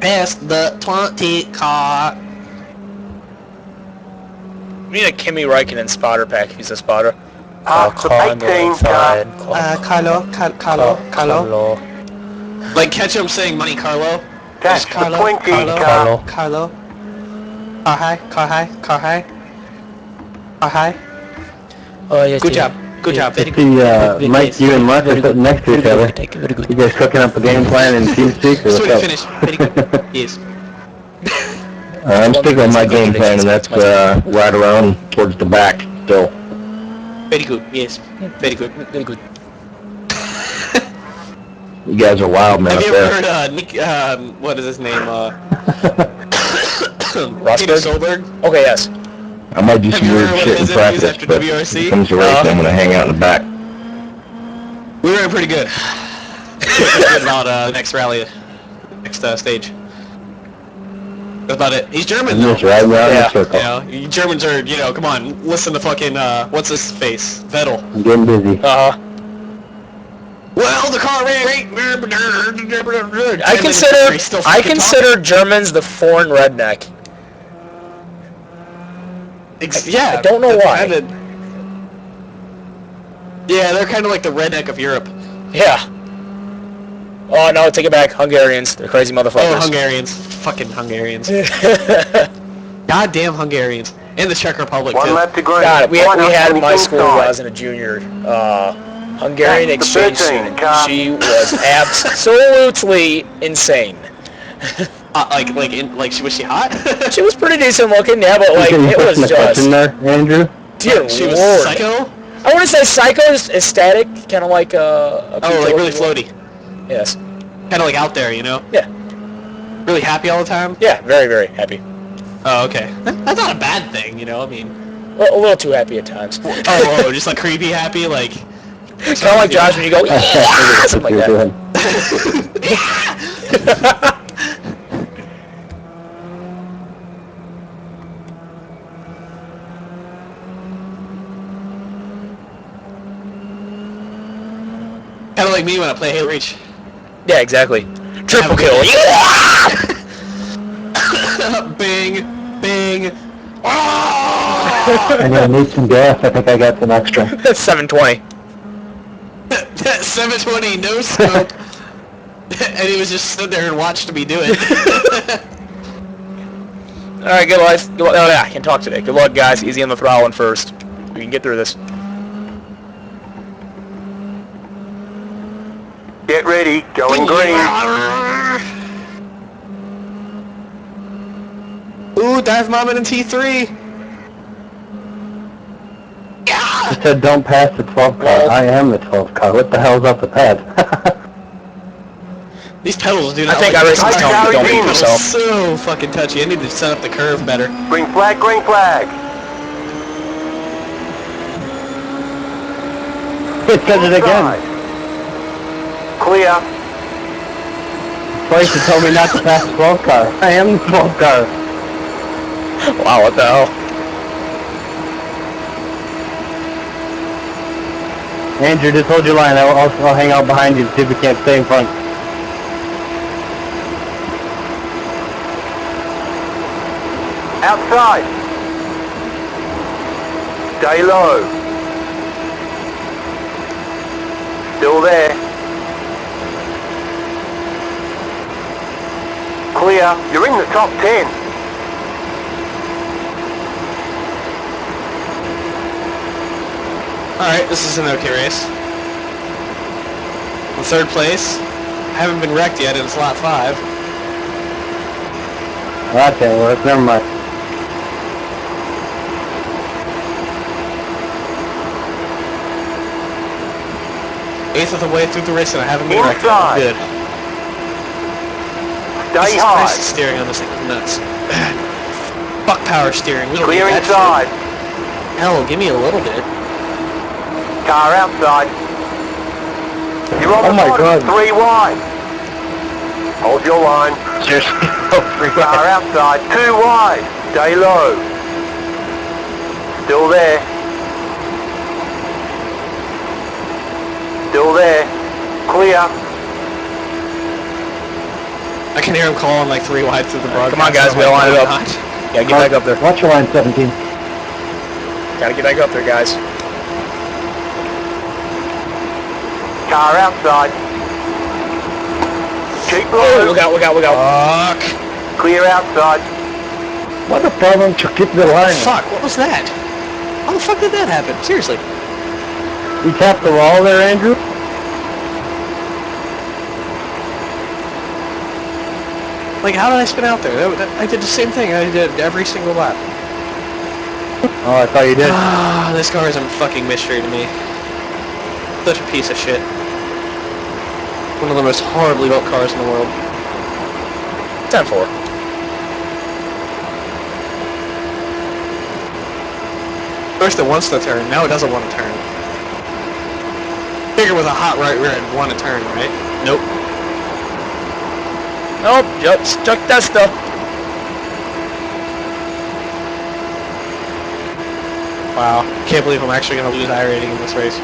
past the 20 car. We need a Kimi Räikkönen spotter pack if he's a spotter. Past the 18 car. Carlo. Like catch him saying Monte Carlo. That's Carlo, 20 Carlo, car. Carlo. Car high, car high, car high. Car high. Oh, yes, Good job. Good job. Very good. See, Mike, you and Mark are sitting next to each other. Very good. You guys cooking up a game plan in TeamSpeak or Just what's when you up? finish. Very good. Yes. I'm sticking with my game plan, and that's right around towards the back still. Very good. Yes. Very good. Very good. You guys are wild, man. Have up you there. ever heard Nick? What is his name? Rosberg? Solberg. Okay, yes. I might do Have some you weird heard shit in his interviews practice, after but WRC? when it comes to racing, I'm gonna hang out in the back. We were pretty good. Pretty good about next rally, next stage. That's about it. He's German I'm though. just riding around in a circle. You know, you Germans are, you know, come on, listen to fucking, what's his face? Vettel. I'm getting busy. Well, the car ran great. I consider Germans the foreign redneck. Yeah. I don't know why. Yeah, they're kind of like the redneck of Europe. Yeah. Oh no, take it back. Hungarians. They're crazy motherfuckers. Oh, Hungarians. Fucking Hungarians. Goddamn Hungarians. And the Czech Republic, One too. left to green. God, we had in my Anything school when I side. was in a junior Hungarian That's the exchange 13 student. car. She was absolutely insane. Was she hot? She was pretty decent looking, yeah, but like it was just. In there, Andrew? Dear She was Lord. psycho? I wouldn't say psycho, just ecstatic, kind of like a. Oh, like really floaty. Yes. Kind of like out there, you know? Yeah. Really happy all the time? Yeah, very, very happy. Oh, okay. That's not a bad thing, you know? I mean... A little too happy at times. Oh, just like creepy happy, like... Kind of like Josh when you go, yeah, something like that. Kind of like me when I play Halo Reach. Yeah, exactly. Triple kill. Bing, bing. I need some gas. I think I got some extra. 720. 720, no scope. And he was just stood there and watched me do it. Alright, good luck. Oh, yeah, I can talk today. Good luck, guys. Easy on the throttle first. We can get through this. Get ready, going green. Ooh, dive moment in T3. It said don't pass the 12 car. I am the 12 car. What the hell's up with that? These pedals do not I think like iRacing's telling me don't beat yourself. So fucking touchy. I need to set up the curve better. Green flag, green flag. It said it again. Clear. Twice you told me not to pass the 12 car. I am the 12 car. Wow, what the hell? Andrew, just hold your line. I'll hang out behind you to see if we can't stay in front. Outside. Stay low. Still there. Clear. You're in the top 10. Alright, this is an okay race. In third place. I haven't been wrecked yet in slot 5. That didn't work. Never mind. Eighth of the way through the race and I haven't been wrecked yet. Inside. Good. Stay Jesus high. Christ, the steering on this thing is nuts. Fuck power steering. We don't Clear need that inside. shit. Hell, give me a little bit. Car outside. You're on Oh the my bottom. God. 3 wide. Hold your line. Seriously? Car outside. 2 wide. Stay low. Still there. Still there. Clear. I can hear him calling like 3 wide through the broadcast. Come on, guys, we all line it up. Gotta get back up there. Watch your line 17. Gotta get back up there, guys. Car outside. Keep Oh, low. look out, look out, look out. Fuck. Clear outside. What the problem to keep the line? Fuck, what was that? How the fuck did that happen? Seriously. You tapped the wall there, Andrew? Like, how did I spin out there? I did the same thing I did every single lap. Oh, I thought you did. Ah, this car is a fucking mystery to me. Such a piece of shit. One of the most horribly built cars in the world. 10-4. First it wants to turn, now it doesn't want to turn. Figure with a hot right rear it'd want to turn, right? Nope. Nope, just stuck that stuff. Wow. Can't believe I'm actually going to lose iRating in this race.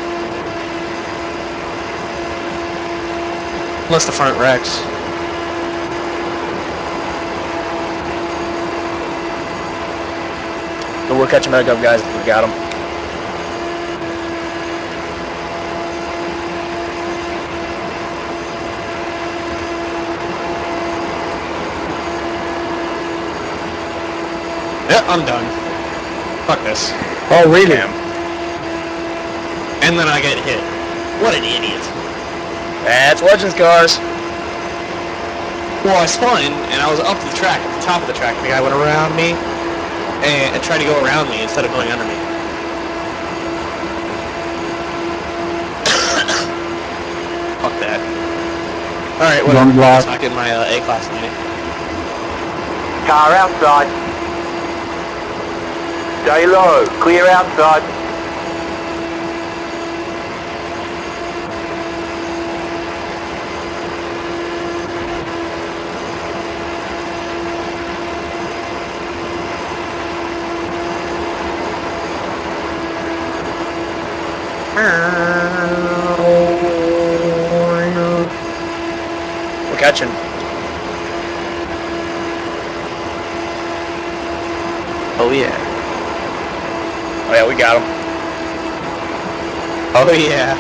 Unless the front wrecks. But we're catching back up, guys. We got him. Yeah, I'm done. Fuck this. Oh, really? And then I get hit. What an idiot. That's Legends cars. Well, I spun, and I was up the track, at the top of the track, and the guy went around me, and tried to go around me instead of going under me. Fuck that. Alright, whatever. Long block. It's not getting my A-class landing. Car outside. Stay low. Clear outside. We're catching. Oh yeah. Oh yeah, we got him. Oh yeah.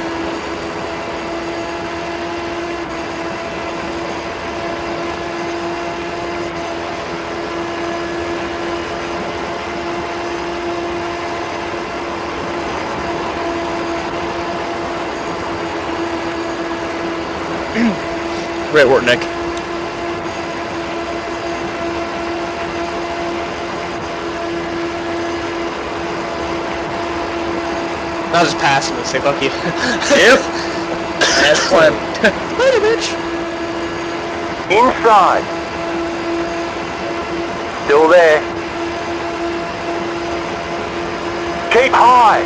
Great work, Nick. I'll just pass him and say fuck you. Yep. That's fun. Later, bitch. Inside. Still there. Keep high.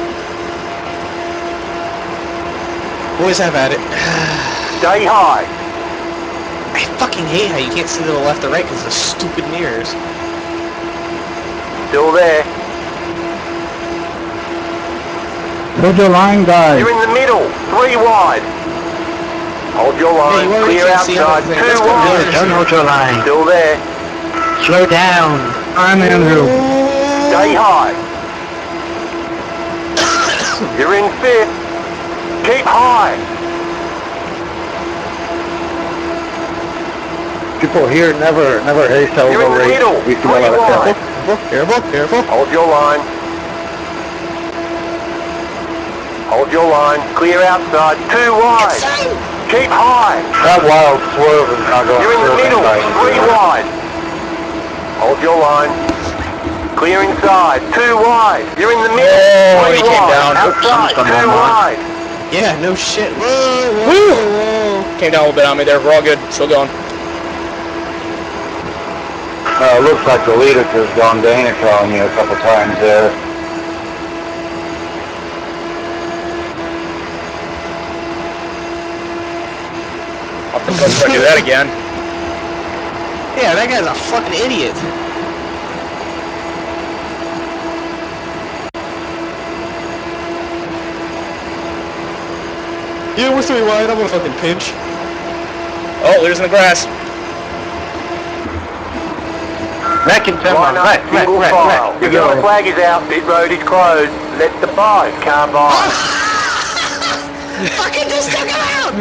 Boys have at it. Stay high. I fucking hate how you can't see to the left or right because of the stupid mirrors. Still there. Hold your line, guys. You're in the middle. 3 wide. Hold your line. you already Clear can't see outside. everything. 2 Let's go wide. there. Don't hold your line. Still there. Slow down. I'm Andrew. Stay high. You're in 5th. Keep high. People here never haste to You're in the overrate. middle. We 3 feel a lot of wide. Careful, careful. Hold your line. Hold your line. Clear outside. 2 wide. Keep high. That wild swerve is not going You're in the middle. 3 wide. Hold your line. Clear inside. 2 wide. You're in the middle. Oh, 3 he came wide. down. Outside. Oops, 2 wide. Yeah, no shit. Whoa, whoa, whoa. Came down a little bit on me there. We're all good. Still going. Looks like the leader has gone Danish on you a couple times there. I'll try to do that again. Yeah, that guy's a fucking idiot. Yeah, we're 3 wide. I'm gonna fucking pinch. Oh, leader's in the grass. Line up, single file. The yellow flag is out, pit road is closed. Let the 5 car by. Fucking just took him out!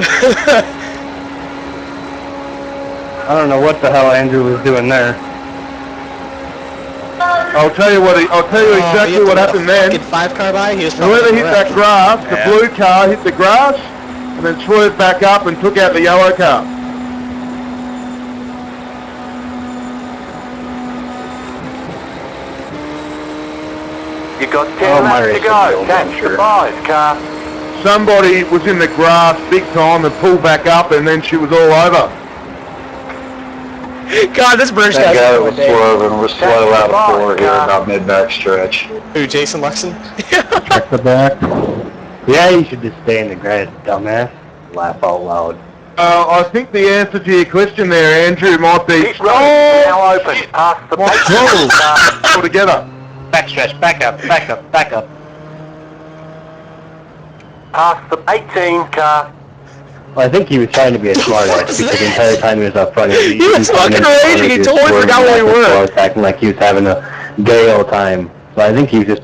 I don't know what the hell Andrew was doing there. I'll tell you exactly what happened then. Fucking 5 car by. He was Whoever hit that grass, the Yeah. blue car hit the grass, and then swerved back up and took out the yellow car. You've got 10 laps to go. Catch the 5 car. Somebody was in the grass big time and pulled back up, and then she was all over. God, this British That guy's guy having a was day. swerving, was slow out of 4 here, about mid-back stretch. Who, Jason Luxon? Check the back. Yeah, you should just stay in the grass, dumbass. Laugh out loud. I think the answer to your question there, Andrew, might be Pit road is now open. Past the 18 car. all together. Backstretch, back up, back up, back up. Past the 18 car. Well, I think he was trying to be a smart ass because the entire time he was up front, He was fucking raging, he totally forgot where we were. Acting like he was having a gay old time. So I think he was just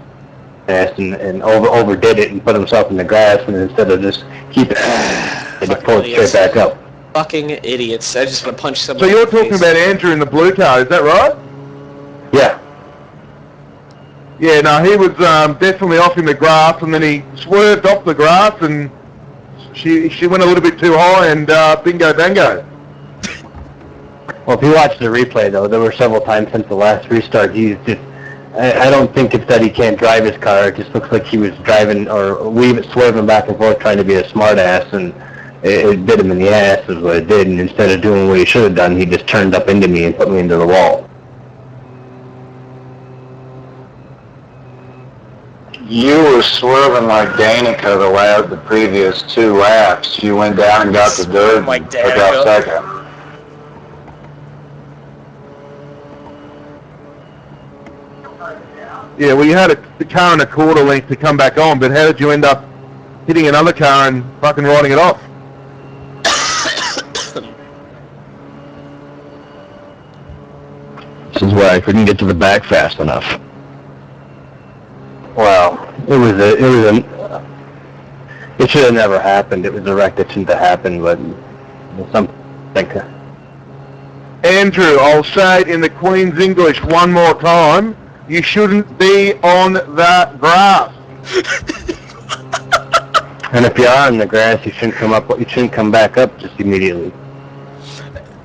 ass and overdid it and put himself in the grass, and instead of just keep it, and pull it straight back up. Fucking idiots. I just want to punch So somebody. you're talking about Andrew in the blue car, is that right? Yeah. Yeah, no, he was definitely off in the grass, and then he swerved off the grass, and she went a little bit too high, and bingo bango. Well, if you watch the replay, though, there were several times since the last restart, he's just, I don't think it's that he can't drive his car, it just looks like he was driving, or swerving back and forth trying to be a smart ass, and it bit him in the ass is what it did, and instead of doing what he should have done, he just turned up into me and put me into the wall. You were swerving like Danica the previous 2 laps. You went down and got the dirt Like and took out second. Yeah, well, you had the car and a quarter length to come back on, but how did you end up hitting another car and fucking riding it off? This is why I couldn't get to the back fast enough. Well, it should have never happened. It was a wreck that shouldn't have happened, but something. Andrew, I'll say it in the Queen's English one more time. You shouldn't be on that grass. And if you are on the grass, you shouldn't come back up just immediately.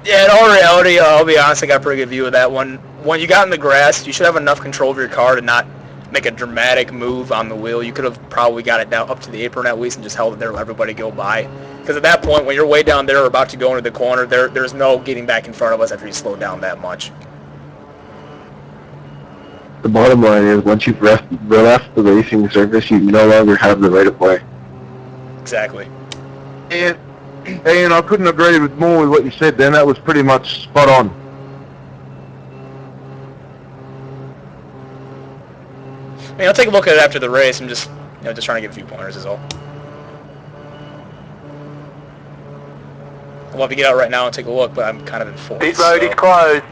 Yeah, in all reality, I'll be honest, I got a pretty good view of that one. When you got in the grass, you should have enough control of your car to not make a dramatic move on the wheel. You could have probably got it down up to the apron at least and just held it there and let everybody go by. Because at that point, when you're way down there or about to go into the corner, there's no getting back in front of us after you slow down that much. The bottom line is, once you've left the racing surface, you no longer have the right of way. Exactly. And I couldn't agree more with what you said then. That was pretty much spot on. I mean, I'll take a look at it after the race. I'm just trying to get a few pointers is all. I'd love to get out right now and take a look, but I'm kind of in fourth. Pit road is closed.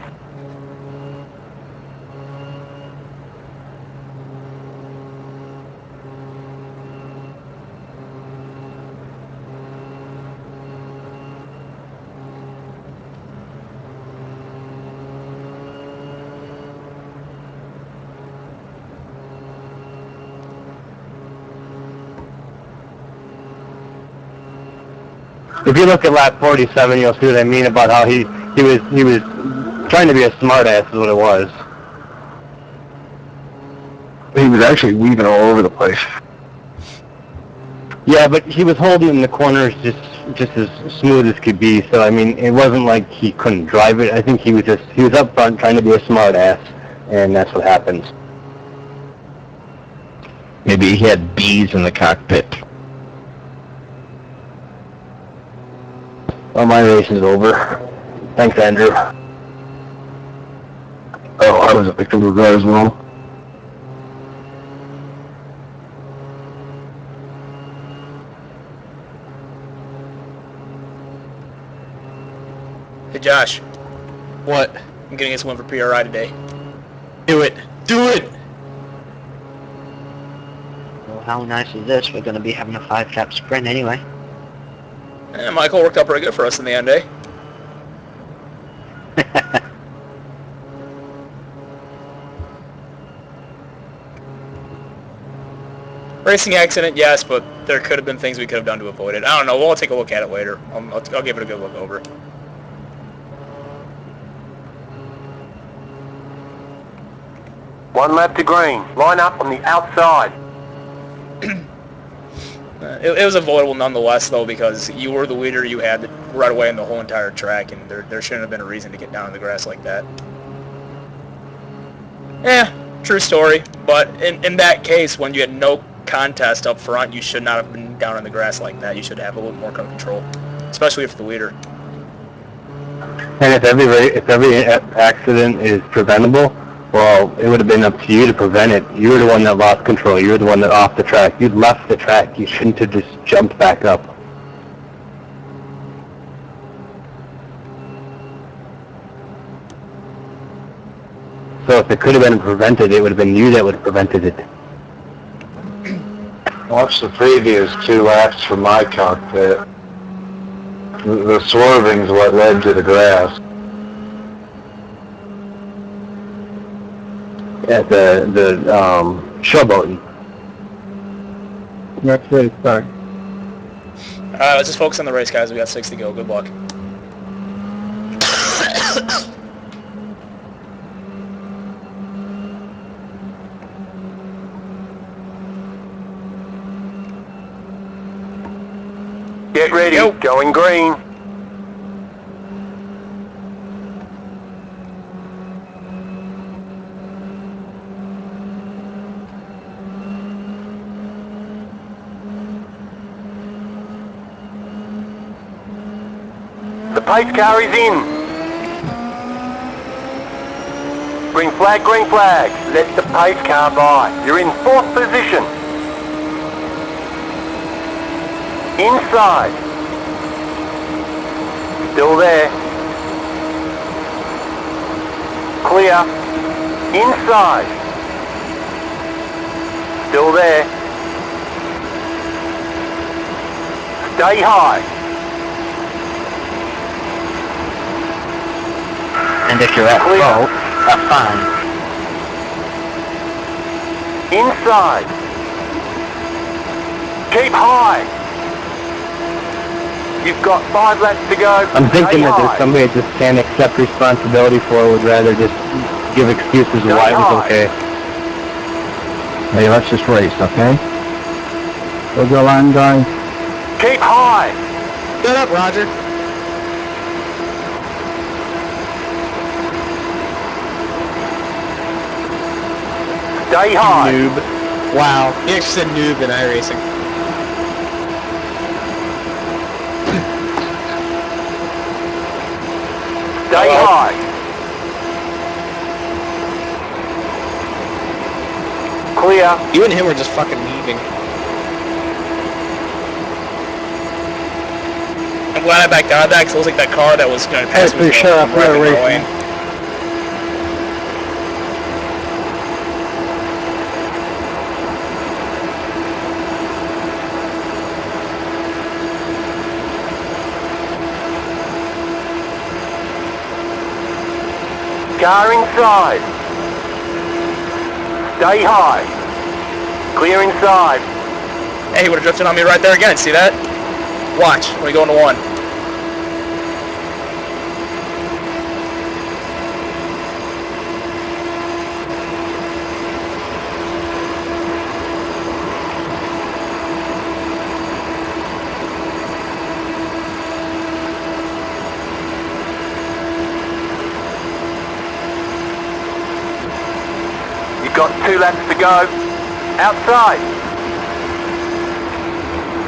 If you look at lap 47, you'll see what I mean about how he was trying to be a smart ass is what it was. He was actually weaving all over the place. Yeah, but he was holding the corners just as smooth as could be. So I mean, it wasn't like he couldn't drive it. I think he was up front trying to be a smart ass, and that's what happens. Maybe he had bees in the cockpit. Well, my race is over. Thanks, Andrew. Oh, I was a victim of that as well. Hey, Josh. What? I'm getting us one for PRI today. Do it. Do it. Well, how nice is this? We're going to be having a 5-lap sprint anyway. Michael worked out pretty good for us in the end, eh? Racing accident, yes, but there could have been things we could have done to avoid it. I don't know. We'll take a look at it later. I'll give it a good look over. One lap to green. Line up on the outside. It was avoidable nonetheless, though, because you were the leader. You had right away in the whole entire track, and there shouldn't have been a reason to get down in the grass like that. Yeah, true story. But in that case, when you had no contest up front, you should not have been down in the grass like that. You should have a little more control, especially if the leader. And if every accident is preventable, well, it would have been up to you to prevent it. You were the one that lost control. You were the one that off the track. You left the track. You shouldn't have just jumped back up. So if it could have been prevented, it would have been you that would have prevented it. Watch the previous 2 laps from my cockpit. The swerving's what led to the grass. At the showboating. That's it, sorry. Alright, let's just focus on the race, guys. We got 6 to go. Good luck. Get ready. Go. Going green. The pace car is in. Green flag, green flag. Let the pace car by. You're in 4th position. Inside. Still there. Clear. Inside. Still there. Stay high. And if you're at Clear. fault, that's fine. Inside. Keep high. You've got 5 laps to go. I'm thinking Stay that there's high. somebody that just can't accept responsibility for it, would rather just give excuses why it was okay. Hey, let's just race, okay? Where's your line going? Keep high. Shut up, Roger. Stay high. Noob. Wow. He actually said noob in iRacing. Stay high. Clear. You and him were just fucking leaving. I'm glad I backed out of that, because it looks like that car that was going to pass Hey, me please shut up, right in we're my racing. lane. Car inside. Stay high. Clear inside. Hey, he would have drifted on me right there again. See that? Watch when we go into 1. You've got 2 laps to go. Outside.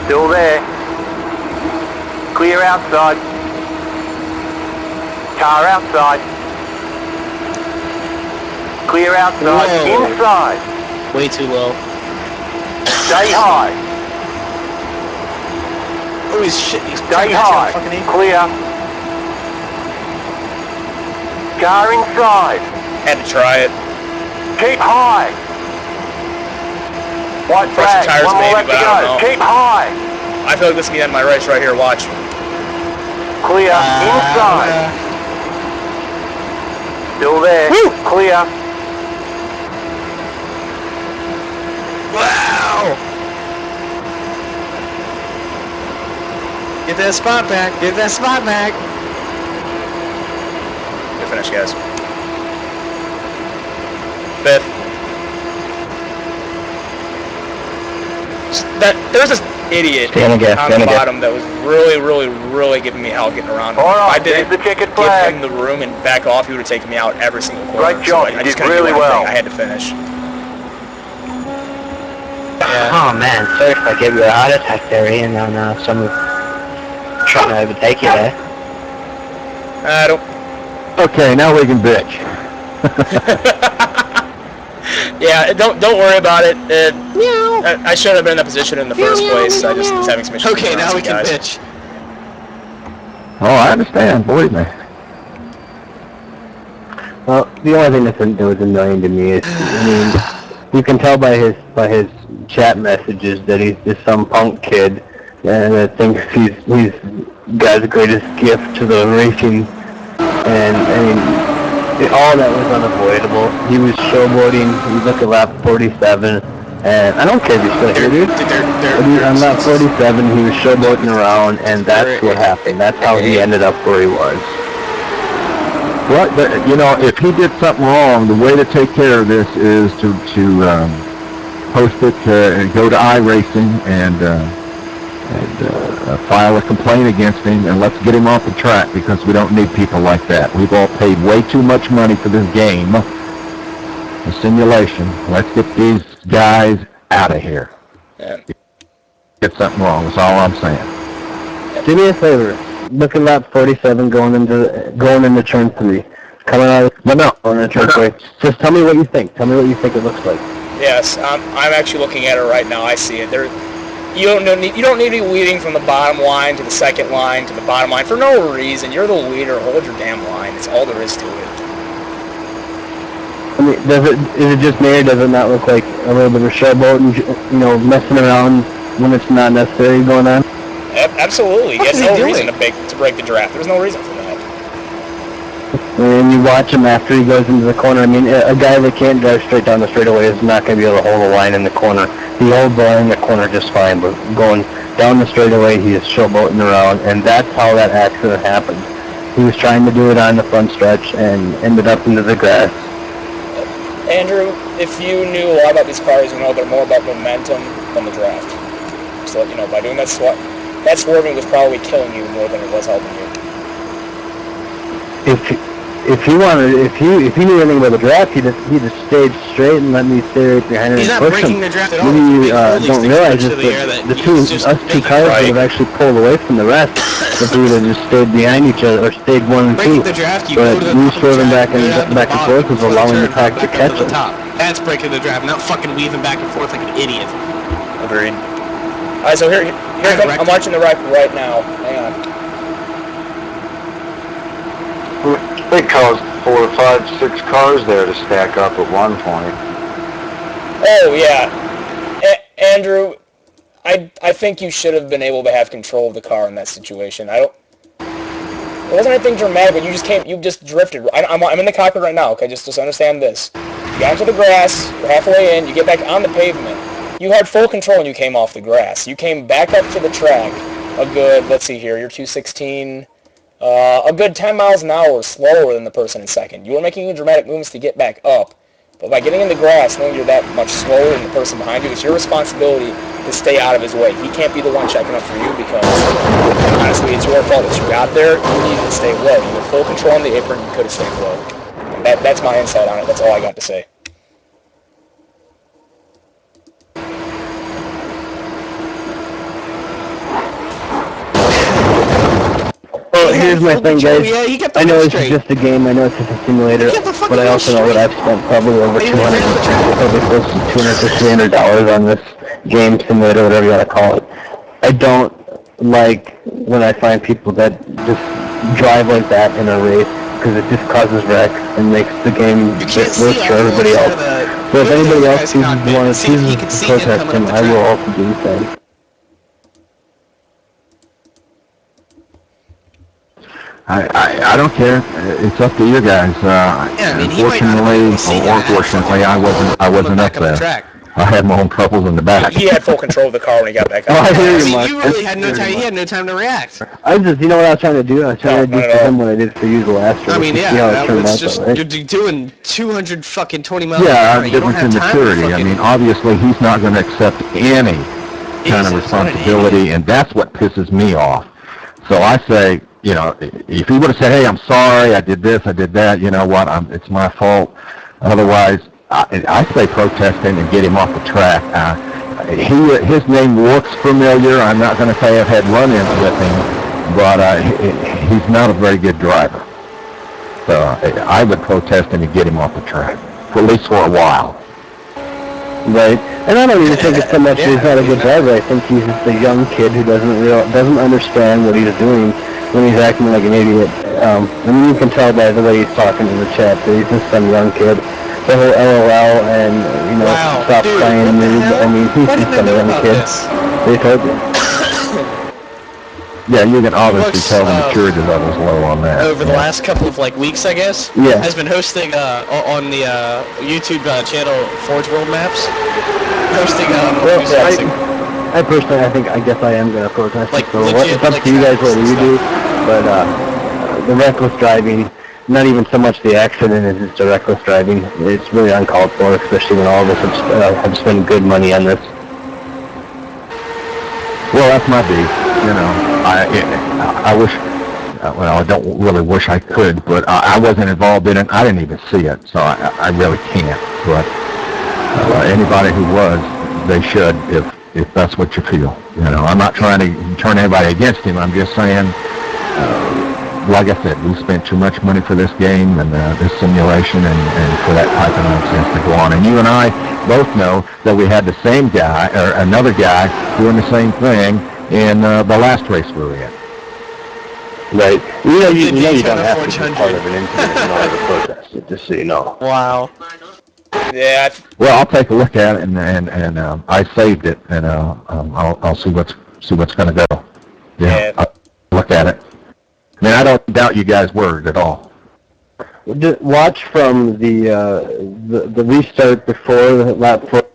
Still there. Clear outside. Car outside. Clear outside. Whoa. Inside. Way too low. Stay high. Holy shit, he's Stay high. fucking apron. Clear. Car inside. Had to try it. Keep high. White Fresh flag. tires One more maybe, left but to I go. don't know. Keep high. I feel like this is the end of my race right here. Watch. Clear. Inside. Still there. Woo! Clear. Wow! Get that spot back. Get that spot back. Good finish, guys. Fifth. There's this idiot Stay on the gas, on stay on the the gas. bottom that was really giving me hell getting around him. All right, If I didn't there's the checkered give flag. him the room and back off, he would have taken me out every single corner. Great job, So I you just did couldn't do really anything. well. I had to finish. Oh man, sorry if I gave you a heart attack there, Ian, on some trying to overtake you there. I don't. Okay, now we can bitch. Yeah, don't worry about it. I shouldn't have been in that position in the first place. I just was having some issues. Okay, now we can guys. pitch. Oh, I understand, believe me. Well, the only thing that was annoying to me is, I mean, you can tell by his chat messages that he's just some punk kid that thinks he's God's greatest gift to the racing. And I mean, all that was unavoidable. He was showboating. He looked at lap 47, and I don't care if he's still here, dude. On lap 47, he was showboating around, and that's what happened. That's how he ended up where he was. Well, you know, if he did something wrong, the way to take care of this is to post it and go to iRacing and file a complaint against him, and let's get him off the track, because we don't need people like that. We've all paid way too much money for this game, a simulation. Let's get these guys out of here. Yeah. Get something wrong. That's all I'm saying. Do me a favor. Look at lap 47 going into turn 3. Coming out of going into turn 3. Just tell me what you think. Tell me what you think it looks like. Yes, I'm actually looking at it right now. I see it. You don't need to be leading from the bottom line to the second line to the bottom line for no reason. You're the leader. Hold your damn line. It's all there is to it. I mean, is it just me, or does it not look like a little bit of a showboat and, you know, messing around when it's not necessary going on? Absolutely. What There's is he no doing? reason to break the draft. There's no reason for that. And you watch him after he goes into the corner. I mean, a guy that can't drive straight down the straightaway is not going to be able to hold a line in the corner. He holds the line in the corner just fine, but going down the straightaway, he is showboating around, and that's how that accident happened. He was trying to do it on the front stretch and ended up into the grass. Andrew, if you knew a lot about these cars, you know they're more about momentum than the draft. So, you know, by doing that swerving was probably killing you more than it was helping you. If he knew anything about the draft, he'd have stayed straight and let me stay right behind him He's and not push breaking him. the draft at all. Maybe you He's don't holding realize sticks this, to the air but that us he's two just cars right. would have actually pulled away from the rest if we would have just stayed behind each other or stayed 1 and 2. Breaking the draft, you But go to the me top of the swerving track, back go down to the and bottom, forth was front allowing the turn, pack to back catch up to the him. top. That's breaking the draft, not fucking weaving back and forth like an idiot. Agreed. All right, so here I'm watching the right now. Hang on. They caused 4, 5, 6 cars there to stack up at one point. Oh yeah, Andrew, I think you should have been able to have control of the car in that situation. It wasn't anything dramatic, but you just drifted. I'm in the cockpit right now. Okay, just understand this. You got into the grass. You're halfway in. You get back on the pavement. You had full control when you came off the grass. You came back up to the track. A good, let's see here, you're 216. A good 10 miles an hour slower than the person in second. You were making dramatic movements to get back up, but by getting in the grass, knowing you're that much slower than the person behind you, it's your responsibility to stay out of his way. He can't be the one checking up for you because, honestly, it's your fault that you got there. You needed to stay low. You had full control on the apron. You could have stayed low. And that's my insight on it. That's all I got to say. Well, here's my thing, guys. Yeah, he kept the I know line this is straight. just a game. I know it's just a simulator, He kept the fucking but I line also know that I've spent probably over He ran the track. probably close to $200 to $300 on this game simulator, whatever you want to call it. I don't like when I find people that just drive like that in a race because it just causes wrecks. and makes the game You can't worse see for off everybody the else. side of So if anybody else the cockpit and see if chooses you can to see him protest coming him, up the I will track. also do the same. I don't care. It's up to you guys. Yeah, I mean, he might not have been Unfortunately, able to see or fortunately, I wasn't up back on the there. track. I had my own troubles in the back. He had full control of the car when he got back Oh, out. I hear I you, mean, Mark. you really had no time. He had no time to react. I just, you know what I was trying to do? I was trying to No, do not for at all. him what I did for you the last race. I mean, to see how it turned it's out, just though, right? you're doing 200 fucking 20 miles an Yeah, hour. You don't difference have in time maturity. to I fucking. mean, obviously, he's not going to accept any kind of Jesus, what an responsibility, and that's what pisses me off. So I say, you know, if he would have said, "Hey, I'm sorry, I did this, I did that," you know what? It's my fault. Otherwise, I say protest him and get him off the track. His name looks familiar. I'm not going to say I've had run-ins with him, but he's not a very good driver. So I would protest him and get him off the track, at least for a while. Right. And I don't even think it's so much that he's not a good driver. I think he's just a young kid who doesn't understand what he's doing when he's acting like an idiot. I mean, you can tell by the way he's talking in the chat that he's just some young kid. The whole LOL and, you know, Wow, stop dude, playing what the noob. hell? I mean, he's Why just didn't I some know young about kid. this? They told you. Yeah, you can obviously looks, tell the maturity level's low on that. Over the last couple of weeks, I guess, Yeah. has been hosting on the YouTube channel Forge World Maps, hosting Well, Cruise Racing. I personally, I guess I am going to protest Like, it. So legit, it's up like, to you guys what tracks and you do. stuff. But the reckless driving, not even so much the accident as just the reckless driving. It's really uncalled for, especially when all of us have spent good money on this. Well, that's my beef. You know, I wish. Well, I don't really wish I could, but I wasn't involved in it. I didn't even see it, so I really can't. But anybody who was, they should, if that's what you feel. You know, I'm not trying to turn anybody against him. I'm just saying, like I said, we spent too much money for this game and this simulation and for that type of nonsense to go on. And you and I both know that we had the same guy, or another guy, doing the same thing in the last race we were in. Right. You know, you Indycar don't have to be 400. part of an incident in order to protest it, just so you know. Wow. Yeah, Well, I'll take a look at it, and I saved it, and I'll see what's going to go. Yeah. I'll look at it. I mean, I don't doubt you guys' word at all. Watch from the restart before lap 4.